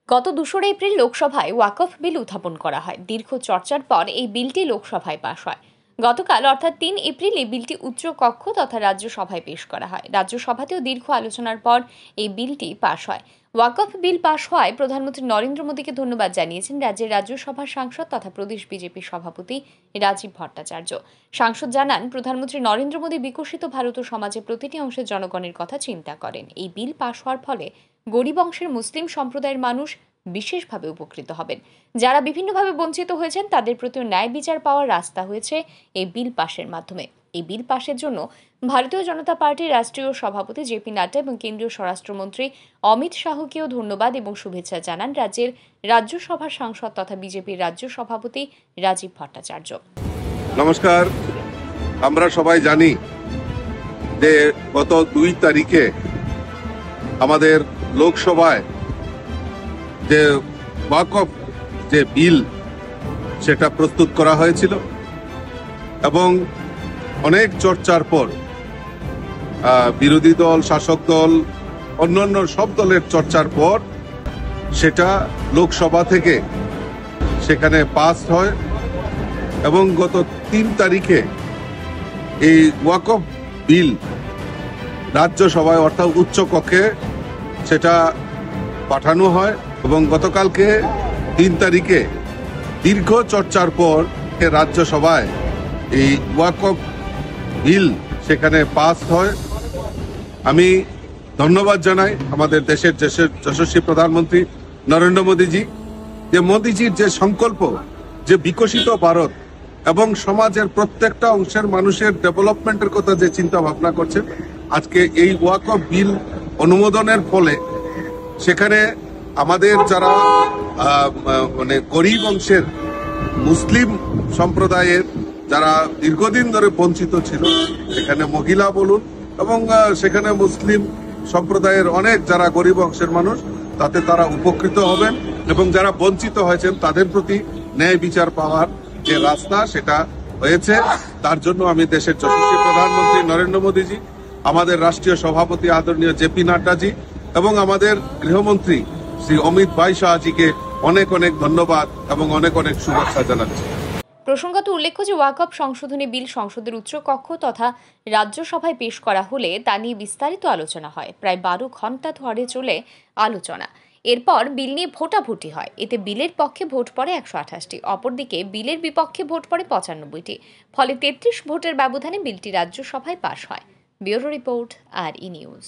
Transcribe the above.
গত ২রা এপ্রিল লোকসভায় ওয়াকফ বিল উত্থাপন করা হয়। দীর্ঘ চর্চার পর এই বিলটি লোকসভায় পাশ হয়। গতকাল অর্থাৎ ৩ এপ্রিল এই বিলটি উচ্চ কক্ষ তথা রাজ্যসভায় পেশ করা হয়। রাজ্যসভাতেও দীর্ঘ আলোচনার পর এই বিলটি পাশ হয়। ওয়াকফ বিল পাশ হওয়ায় প্রধানমন্ত্রী নরেন্দ্র মোদীকে ধন্যবাদ জানিয়েছেন রাজ্যের রাজ্যসভার সাংসদ তথা প্রদেশ বিজেপির সভাপতি রাজীব ভট্টাচার্য। সাংসদ জানান, প্রধানমন্ত্রী নরেন্দ্র মোদী বিকশিত ভারত ও সমাজের প্রতিটি অংশের জনগণের কথা চিন্তা করেন। এই বিল পাশ হওয়ার ফলে গরিব অংশের মুসলিম সম্প্রদায়ের মানুষ বিশেষভাবে উপকৃত হবেন। যারা বিভিন্নভাবে বঞ্চিত হয়েছেন তাদের প্রতিও ন্যায় বিচার পাওয়ার রাস্তা হয়েছে এই বিল পাশের মাধ্যমে। এই বিল পাশের জন্য ভারতীয় জনতা পার্টির রাষ্ট্রীয় সভাপতি জেপি নাড্ডা এবং কেন্দ্রীয় স্বরাষ্ট্রমন্ত্রী অমিত শাহকেও ধন্যবাদ এবং শুভেচ্ছা জানান রাজ্যের রাজ্যসভার সাংসদ তথা বিজেপির রাজ্য সভাপতি রাজীব ভট্টাচার্য। নমস্কার। আমরা সবাই জানি যে গত ২ তারিখে আমাদের লোকসভায় যে ওয়াকফ যে বিল সেটা প্রস্তুত করা হয়েছিল এবং অনেক চর্চার পর বিরোধী দল, শাসক দল, অন্যান্য সব দলের চর্চার পর সেটা লোকসভা থেকে সেখানে পাস হয় এবং গত ৩ তারিখে এই ওয়াকফ বিল রাজ্যসভায় অর্থাৎ উচ্চ কক্ষে সেটা পাঠানো হয় এবং গতকালকে ৩ তারিখে দীর্ঘ চর্চার পর রাজ্যসভায় এই ওয়াকফ বিল সেখানে পাস হয়। আমি ধন্যবাদ জানাই আমাদের দেশের যশস্বী প্রধানমন্ত্রী নরেন্দ্র মোদীজি, যে মোদীজির যে সংকল্প, যে বিকশিত ভারত এবং সমাজের প্রত্যেকটা অংশের মানুষের ডেভেলপমেন্টের কথা যে চিন্তা ভাবনা করছেন, আজকে এই ওয়াকফ বিল অনুমোদনের ফলে সেখানে আমাদের যারা মানে গরিব অংশের মুসলিম সম্প্রদায়ের যারা দীর্ঘদিন ধরে বঞ্চিত ছিল, সেখানে মহিলা বলুন এবং সেখানে মুসলিম সম্প্রদায়ের অনেক যারা গরিব অংশের মানুষ, তাতে তারা উপকৃত হবেন এবং যারা বঞ্চিত হয়েছেন তাদের প্রতি ন্যায় বিচার পাওয়ার যে রাস্তা সেটা হয়েছে। তার জন্য আমি দেশের যশস্বী প্রধানমন্ত্রী নরেন্দ্র মোদীজি, আমাদের রাষ্ট্রীয় সভাপতি আদরণীয় জেপি নাড্ডাজি এবং আমাদের গৃহমন্ত্রী শ্রী অমিত ভাই শাহজিকে অনেক অনেক ধন্যবাদ এবং অনেক অনেক শুভেচ্ছা জানাচ্ছি। প্রসঙ্গত উল্লেখ্য যে ওয়াকফ সংশোধনী বিল সংসদের উচ্চ কক্ষ তথা রাজ্যসভায় পেশ করা হলে তা নিয়ে বিস্তারিত আলোচনা হয়। প্রায় ১২ ঘন্টা ধরে চলে আলোচনা। এরপর বিল নিয়ে ভোটাভুটি হয়। এতে বিলের পক্ষে ভোট পড়ে ১২৮টি, অপরদিকে বিলের বিপক্ষে ভোট পড়ে ৯৫টি। ফলে ৩৩ ভোটের ব্যবধানে বিলটি রাজ্যসভায় পাশ হয়। ব্যুরো রিপোর্ট, আর ই নিউজ।